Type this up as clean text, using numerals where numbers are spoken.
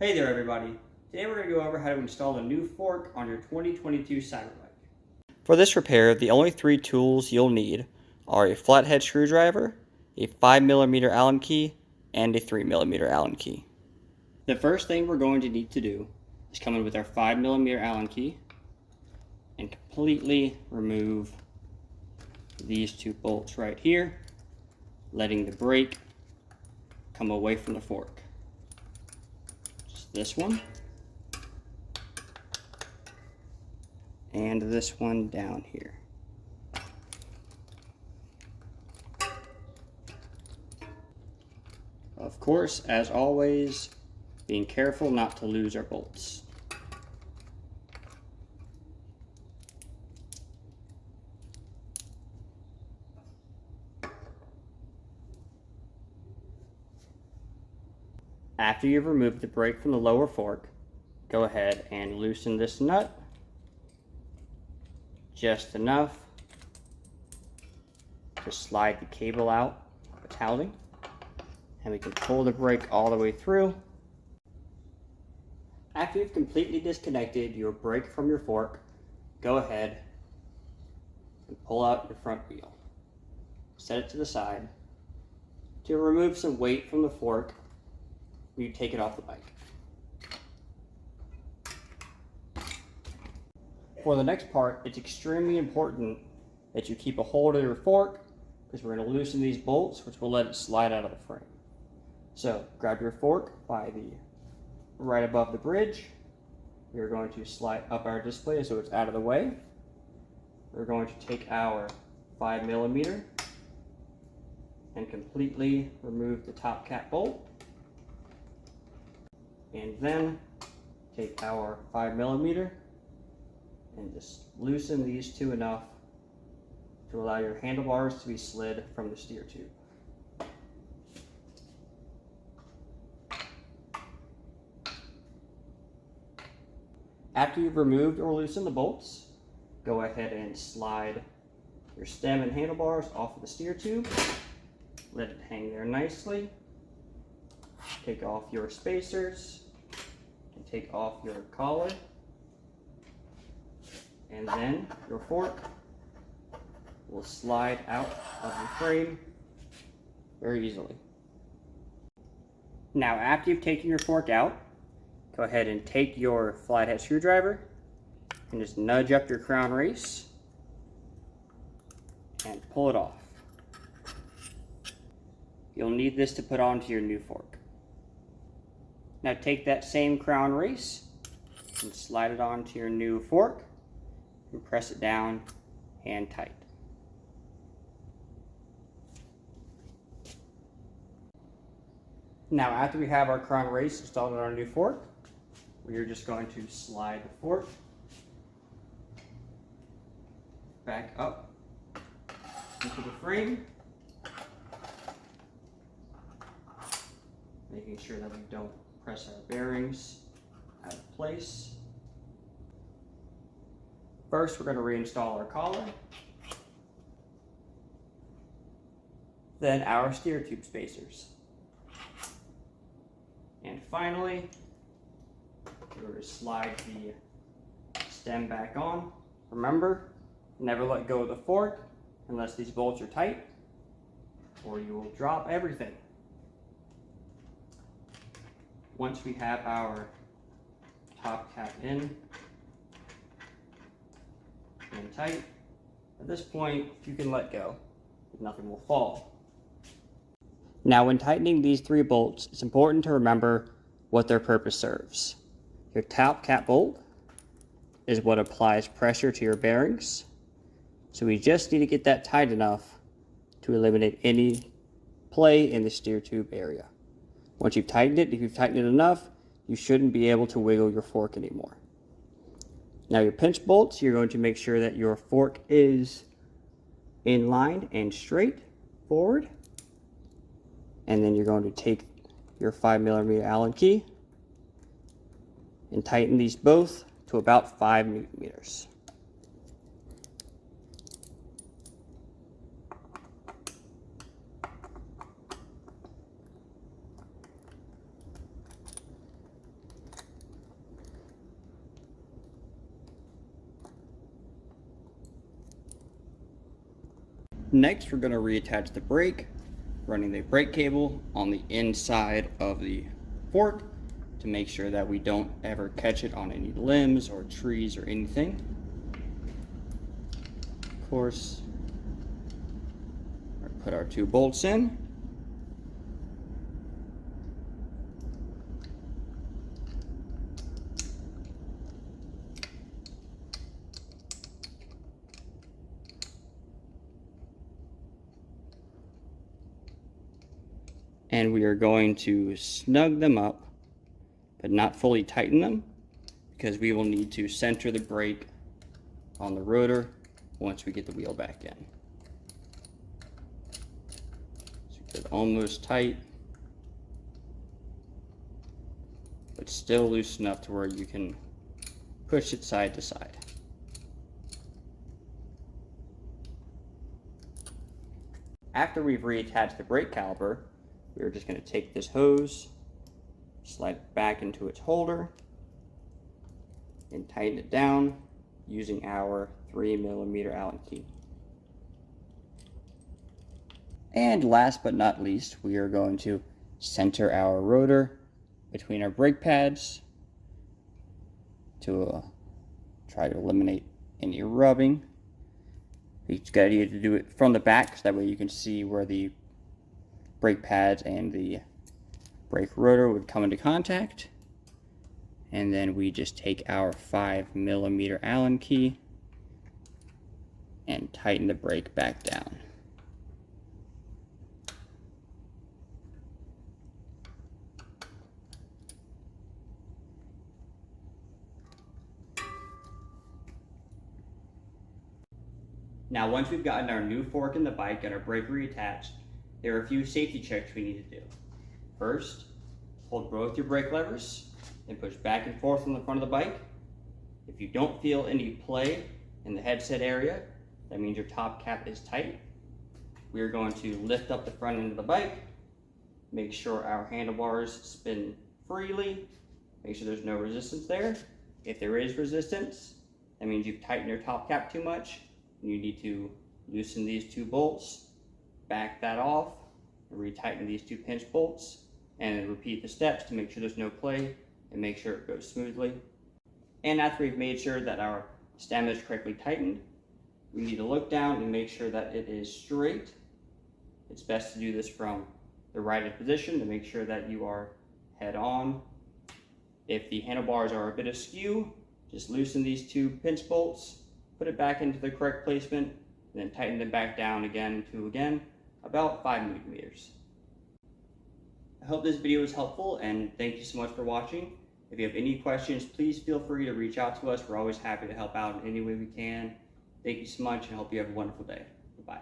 Hey there everybody, today we're going to go over how to install a new fork on your 2022 Cyberbike. For this repair, the only three tools you'll need are a flathead screwdriver, a 5mm Allen key, and a 3mm Allen key. The first thing we're going to need to do is come in with our 5mm Allen key and completely remove these two bolts right here, letting the brake come away from the fork. This one and this one down here. Of course, as always, being careful not to lose our bolts. After you've removed the brake from the lower fork, go ahead and loosen this nut just enough to slide the cable out of its housing, and we can pull the brake all the way through. After you've completely disconnected your brake from your fork, go ahead and pull out your front wheel. Set it to the side. To remove some weight from the fork, you take it off the bike. For the next part, it's extremely important that you keep a hold of your fork because we're going to loosen these bolts, which will let it slide out of the frame. So grab your fork by the right above the bridge. We're going to slide up our display so it's out of the way. We're going to take our 5mm and completely remove the top cap bolt. And then take our 5mm and just loosen these two enough to allow your handlebars to be slid from the steer tube. After you've removed or loosened the bolts, go ahead and slide your stem and handlebars off of the steer tube. Let it hang there nicely. Take off your spacers and take off your collar, and then your fork will slide out of the frame very easily. Now after you've taken your fork out, go ahead and take your flathead screwdriver and just nudge up your crown race and pull it off. You'll need this to put onto your new fork. Now take that same crown race and slide it onto your new fork and press it down and tight. Now after we have our crown race installed on our new fork, we are just going to slide the fork back up into the frame, making sure that we don't press our bearings out of place. First, we're going to reinstall our collar, then our steer tube spacers, and finally, we're going to slide the stem back on. Remember, never let go of the fork unless these bolts are tight, or you will drop everything. Once we have our top cap in and tight, at this point you can let go, nothing will fall. Now when tightening these three bolts, it's important to remember what their purpose serves. Your top cap bolt is what applies pressure to your bearings, so we just need to get that tight enough to eliminate any play in the steer tube area. Once you've tightened it, if you've tightened it enough, you shouldn't be able to wiggle your fork anymore. Now your pinch bolts, you're going to make sure that your fork is in line and straight forward. And then you're going to take your 5mm Allen key and tighten these both to about 5 Newton meters. Next, we're going to reattach the brake, running the brake cable on the inside of the fork to make sure that we don't ever catch it on any limbs or trees or anything. Of course, put our 2 bolts in. And we are going to snug them up, but not fully tighten them, because we will need to center the brake on the rotor once we get the wheel back in. So get it almost tight, but still loose enough to where you can push it side to side. After we've reattached the brake caliper, we're just going to take this hose, slide it back into its holder, and tighten it down using our 3mm Allen key. And last but not least, we are going to center our rotor between our brake pads to try to eliminate any rubbing. It's a good idea to do it from the back, so that way you can see where the brake pads and the brake rotor would come into contact. And then we just take our 5mm Allen key and tighten the brake back down. Now, once we've gotten our new fork in the bike and our brake reattached, there are a few safety checks we need to do. First, hold both your brake levers and push back and forth on the front of the bike. If you don't feel any play in the headset area, that means your top cap is tight. We are going to lift up the front end of the bike, make sure our handlebars spin freely, make sure there's no resistance there. If there is resistance, that means you've tightened your top cap too much, and you need to loosen these 2 bolts, back that off, and retighten these 2 pinch bolts, and then repeat the steps to make sure there's no play and make sure it goes smoothly. And after we've made sure that our stem is correctly tightened, we need to look down and make sure that it is straight. It's best to do this from the righted position to make sure that you are head on. If the handlebars are a bit askew, just loosen these 2 pinch bolts, put it back into the correct placement, and then tighten them back down again to about 5mm. I hope this video was helpful, and thank you so much for watching. If you have any questions, please feel free to reach out to us. We're always happy to help out in any way we can. Thank you so much, and I hope you have a wonderful day. Goodbye.